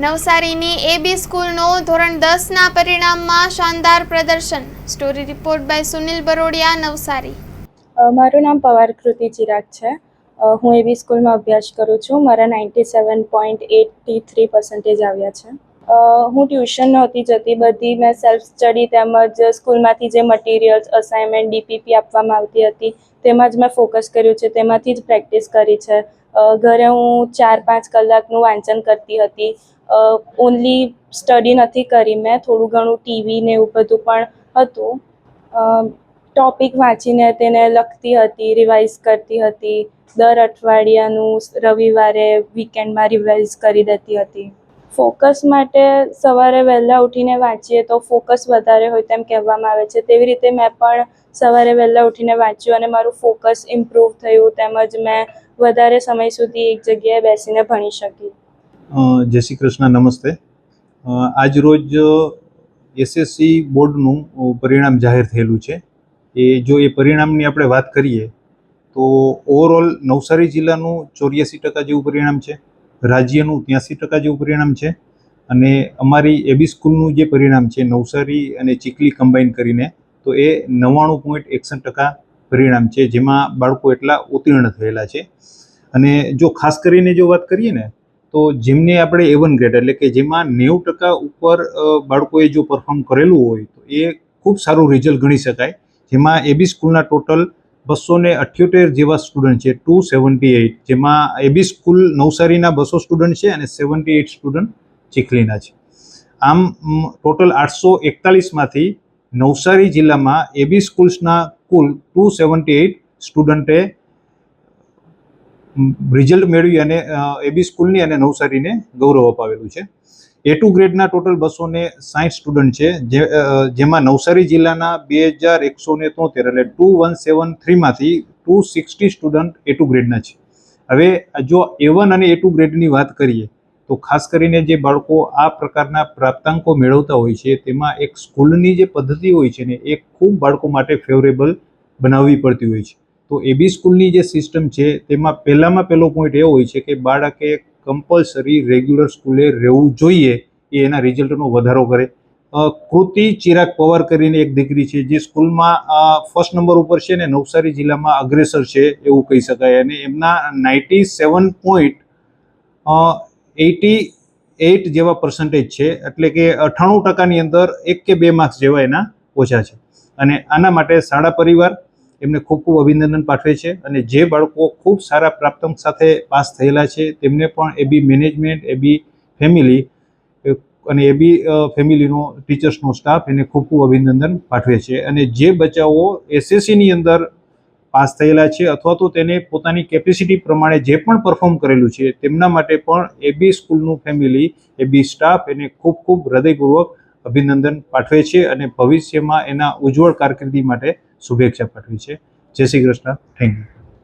નવસારીની એબી સ્કૂલનો ધોરણ 10ના પરિણામમાં શાનદાર પ્રદર્શન। Story report by Sunil Barodia, Navsari. મારું નામ પવાર કૃતિ ચિરાગ છે। હું એબી સ્કૂલમાં અભ્યાસ કરું છું। મારા 97.83% આવ્યા છે। હું ટ્યુશન નહોતી જતી, બધી મેં સેલ્ફ સ્ટડી તેમજ સ્કૂલમાંથી જે મટીરિયલ્સ, અસાઇનમેન્ટ, ડીપીપી આપવામાં આવતી હતી તેમાં જ મેં ફોકસ કર્યું છે, તેમાંથી જ પ્રેક્ટિસ કરી છે। ઘરે હું 4-5 કલાકનું વાંચન કરતી હતી। ઓનલી સ્ટડી નથી કરી મેં, થોડું ઘણું ટીવી ને એવું બધું પણ હતું। ટૉપિક વાંચીને તેને લખતી હતી, રિવાઇઝ કરતી હતી। દર અઠવાડિયાનું રવિવારે વીકેન્ડમાં રિવાઇઝ કરી દેતી હતી। ફોકસ માટે સવારે વહેલા ઉઠીને વાંચીએ તો ફોકસ વધારે હોય તેમ કહેવામાં આવે છે, તેવી રીતે મેં પણ સવારે વહેલા ઉઠીને વાંચ્યું અને મારું ફોકસ ઇમ્પ્રૂવ થયું, તેમજ મેં વધારે સમય સુધી એક જગ્યાએ બેસીને ભણી શકી। જય શ્રી કૃષ્ણ, નમસ્તે। આજ રોજ એસએસસી બોર્ડનું પરિણામ જાહેર થયેલું છે। જો એ પરિણામની આપણે વાત કરીએ તો ઓવરઓલ નવસારી જિલ્લાનું 84% જેવું પરિણામ છે, રાજ્યનું 83% જેવું પરિણામ છે, અને અમારી એબી સ્કૂલનું જે પરિણામ છે નવસારી અને ચીખલી કમ્બાઈન કરીને તો એ 99.61% પરિણામ છે, જેમાં બાળકો એટલા ઉત્તીર્ણ થયેલા છે। અને જો ખાસ કરીને જો વાત કરીએ ને તો જેમને આપણે A1 ગ્રેડ એટલે કે જેમાં 90% ઉપર બાળકોએ જો પરફોર્મ કરેલું હોય તો એ ખૂબ સારું રિઝલ્ટ ગણી શકાય। જેમાં એબી સ્કૂલના ટોટલ 278 જેવા સ્ટુડન્ટ છે, 278, જેમાં એબી સ્કૂલ નવસારીના 200 સ્ટુડન્ટ છે અને 78 સ્ટુડન્ટ ચીખલીના છે। આમ ટોટલ 841માંથી નવસારી જિલ્લામાં એબી સ્કૂલ્સના કુલ 278 સ્ટુડન્ટે રિઝલ્ટ મેળવી અને એબી સ્કૂલની અને નવસારીને ગૌરવ અપાવેલું છે। A2 ગ્રેડના ટોટલ 260 સ્ટુડન્ટ છે, જેમાં નવસારી જિલ્લાના 2173 એટલે 2173માંથી 260 સ્ટુડન્ટ A2 ગ્રેડના છે। હવે જો A1 અને A2 ગ્રેડની વાત કરીએ તો ખાસ કરીને જે બાળકો આ પ્રકારના પ્રાપ્તાંકો મેળવતા હોય છે તેમાં એક સ્કૂલની જે પદ્ધતિ હોય છે ને એ ખૂબ બાળકો માટે ફેવરેબલ બનાવવી પડતી હોય છે। તો એબી સ્કૂલની જે સિસ્ટમ છે તેમાં પહેલો પોઈન્ટ એવો હોય છે કે બાળકે કમ્પલસરી રેગ્યુલર સ્કૂલે રહેવું જોઈએ, એ એના રિઝલ્ટનો વધારો કરે। કૃતિ ચિરાગ પવાર કરીને એક દીકરી છે જે સ્કૂલમાં ફર્સ્ટ નંબર ઉપર છે ને નવસારી જિલ્લામાં અગ્રેસર છે એવું કહી શકાય, અને એમના 97.88 જેવા પર્સન્ટેજ છે, એટલે કે 98%ની અંદર 1 કે 2 માર્ક્સ જેવા એના ઓછા છે। અને આના માટે શાળા પરિવાર એમને ખૂબ ખૂબ અભિનંદન પાઠવે છે। અને જે બાળકો ખૂબ સારા પ્રાપ્તાંક સાથે પાસ થયેલા છે તેમને પણ એબી મેનેજમેન્ટ, એબી ફેમિલી અને એબી ફેમિલીનો ટીચર્સનો સ્ટાફ એને ખૂબ ખૂબ અભિનંદન પાઠવે છે। અને જે બચ્ચાઓ એસએસસીની અંદર પાસ થયેલા છે અથવા તો તેને પોતાની કેપેસિટી પ્રમાણે જે પણ પરફોર્મ કરેલું છે તેમના માટે પણ એબી સ્કૂલનું ફેમિલી, એબી સ્ટાફ એને ખૂબ ખૂબ હૃદયપૂર્વક અભિનંદન પાઠવે છે અને ભવિષ્યમાં એના ઉજ્જવળ કારકિર્દી માટે શુભેચ્છા પાઠવી છે। જય શ્રી કૃષ્ણ, થેન્ક યુ।